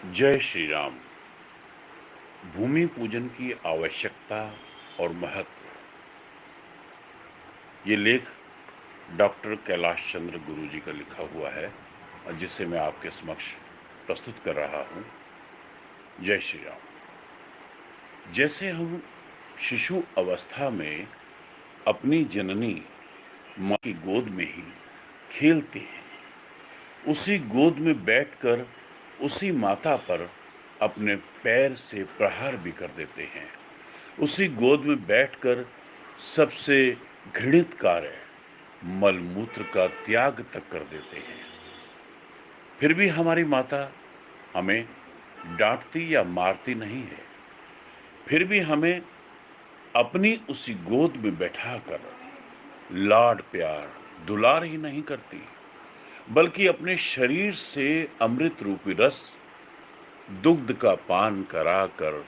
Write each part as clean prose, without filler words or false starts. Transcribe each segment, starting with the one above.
जय श्री राम। भूमि पूजन की आवश्यकता और महत्व, ये लेख डॉक्टर कैलाश चंद्र गुरु जी का लिखा हुआ है और जिसे मैं आपके समक्ष प्रस्तुत कर रहा हूँ। जय श्री राम। जैसे हम शिशु अवस्था में अपनी जननी माँ की गोद में ही खेलते हैं, उसी गोद में बैठकर उसी माता पर अपने पैर से प्रहार भी कर देते हैं, उसी गोद में बैठकर सबसे घृणित कार्य मलमूत्र का त्याग तक कर देते हैं। फिर भी हमारी माता हमें डांटती या मारती नहीं है, फिर भी हमें अपनी उसी गोद में बैठाकर लाड प्यार दुलार ही नहीं करती, बल्कि अपने शरीर से अमृत रूपी रस दुग्ध का पान कराकर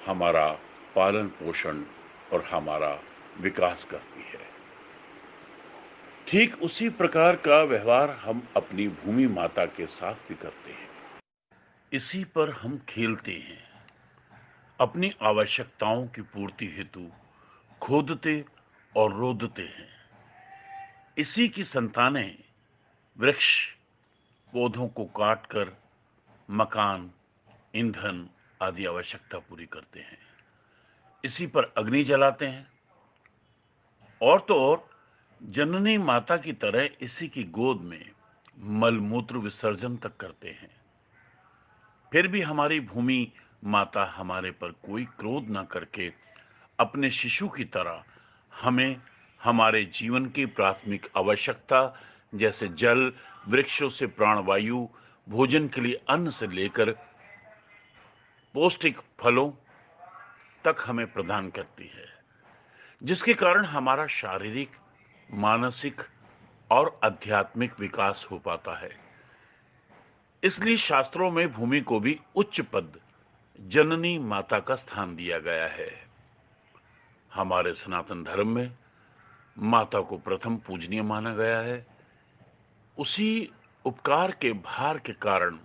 हमारा पालन पोषण और हमारा विकास करती है। ठीक उसी प्रकार का व्यवहार हम अपनी भूमि माता के साथ भी करते हैं। इसी पर हम खेलते हैं, अपनी आवश्यकताओं की पूर्ति हेतु खोदते और रोदते हैं। इसी की संतानें वृक्ष पौधों को काटकर मकान, ईंधन आदि आवश्यकता पूरी करते हैं। इसी पर अग्नि जलाते हैं और तो और जननी माता की तरह इसी की गोद में मलमूत्र विसर्जन तक करते हैं। फिर भी हमारी भूमि माता हमारे पर कोई क्रोध ना करके अपने शिशु की तरह हमें हमारे जीवन की प्राथमिक आवश्यकता जैसे जल, वृक्षों से प्राणवायु, भोजन के लिए अन्न से लेकर पौष्टिक फलों तक हमें प्रदान करती है, जिसके कारण हमारा शारीरिक, मानसिक और आध्यात्मिक विकास हो पाता है। इसलिए शास्त्रों में भूमि को भी उच्च पद जननी माता का स्थान दिया गया है। हमारे सनातन धर्म में माता को प्रथम पूजनीय माना गया है। उसी उपकार के भार के कारण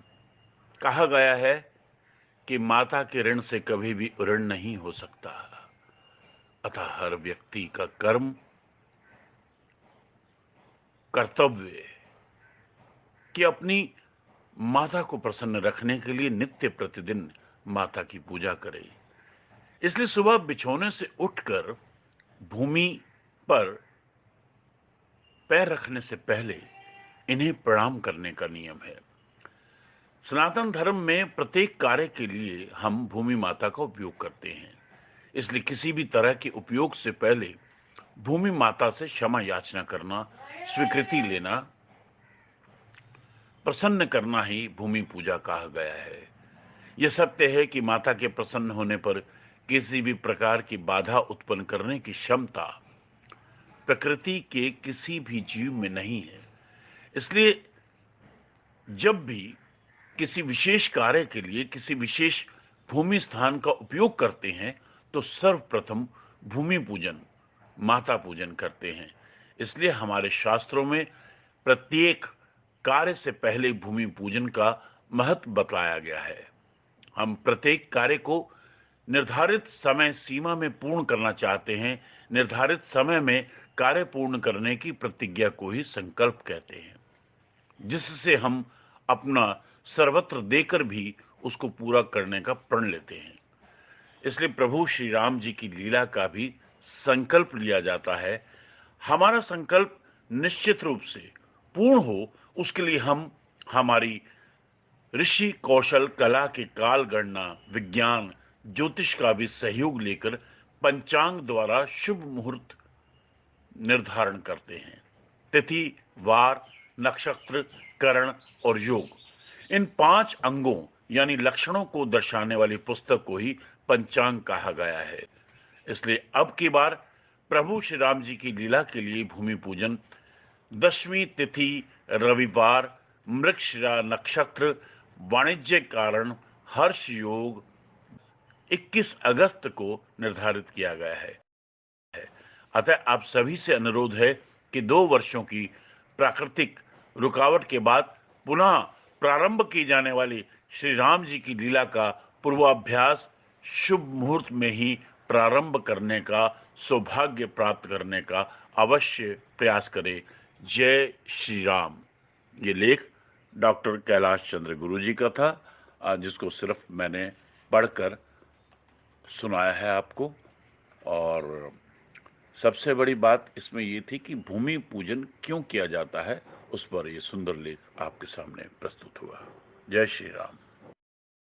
कहा गया है कि माता के ऋण से कभी भी ऋण नहीं हो सकता। अतः हर व्यक्ति का कर्म, कर्तव्य कि अपनी माता को प्रसन्न रखने के लिए नित्य प्रतिदिन माता की पूजा करे। इसलिए सुबह बिछौने से उठकर भूमि पर पैर रखने से पहले इन्हें प्रणाम करने का नियम है। सनातन धर्म में प्रत्येक कार्य के लिए हम भूमि माता का उपयोग करते हैं। इसलिए किसी भी तरह के उपयोग से पहले भूमि माता से क्षमा याचना करना, स्वीकृति लेना, प्रसन्न करना ही भूमि पूजा कहा गया है। यह सत्य है कि माता के प्रसन्न होने पर किसी भी प्रकार की बाधा उत्पन्न करने की क्षमता प्रकृति के किसी भी जीव में नहीं है। इसलिए जब भी किसी विशेष कार्य के लिए किसी विशेष भूमि स्थान का उपयोग करते हैं तो सर्वप्रथम भूमि पूजन, माता पूजन करते हैं। इसलिए हमारे शास्त्रों में प्रत्येक कार्य से पहले भूमि पूजन का महत्व बताया गया है। हम प्रत्येक कार्य को निर्धारित समय सीमा में पूर्ण करना चाहते हैं। निर्धारित समय में कार्य पूर्ण करने की प्रतिज्ञा को ही संकल्प कहते हैं, जिससे हम अपना सर्वत्र देकर भी उसको पूरा करने का प्रण लेते हैं। इसलिए प्रभु श्री राम जी की लीला का भी संकल्प लिया जाता है। हमारा संकल्प निश्चित रूप से पूर्ण हो, उसके लिए हम हमारी ऋषि कौशल, कला के काल गणना, विज्ञान, ज्योतिष का भी सहयोग लेकर पंचांग द्वारा शुभ मुहूर्त निर्धारण करते हैं। तिथि, वार, नक्षत्र, करण और योग, इन 5 अंगों यानी लक्षणों को दर्शाने वाली पुस्तक को ही पंचांग कहा गया है। इसलिए अब की बार प्रभु श्री राम जी की लीला के लिए भूमि पूजन 10वीं तिथि रविवार, मृगशिरा नक्षत्र, वाणिज्य कारण, हर्ष योग 21 अगस्त को निर्धारित किया गया है। अतः आप सभी से अनुरोध है कि 2 वर्षों की प्राकृतिक रुकावट के बाद पुनः प्रारंभ की जाने वाली श्री राम जी की लीला का पूर्वाभ्यास शुभ मुहूर्त में ही प्रारंभ करने का सौभाग्य प्राप्त करने का अवश्य प्रयास करें। जय श्री राम। ये लेख डॉक्टर कैलाश चंद्र गुरु जी का था, जिसको सिर्फ मैंने पढ़कर सुनाया है आपको। और सबसे बड़ी बात इसमें ये थी कि भूमि पूजन क्यों किया जाता है, उस पर ये सुंदर लेख आपके सामने प्रस्तुत हुआ। जय श्री राम।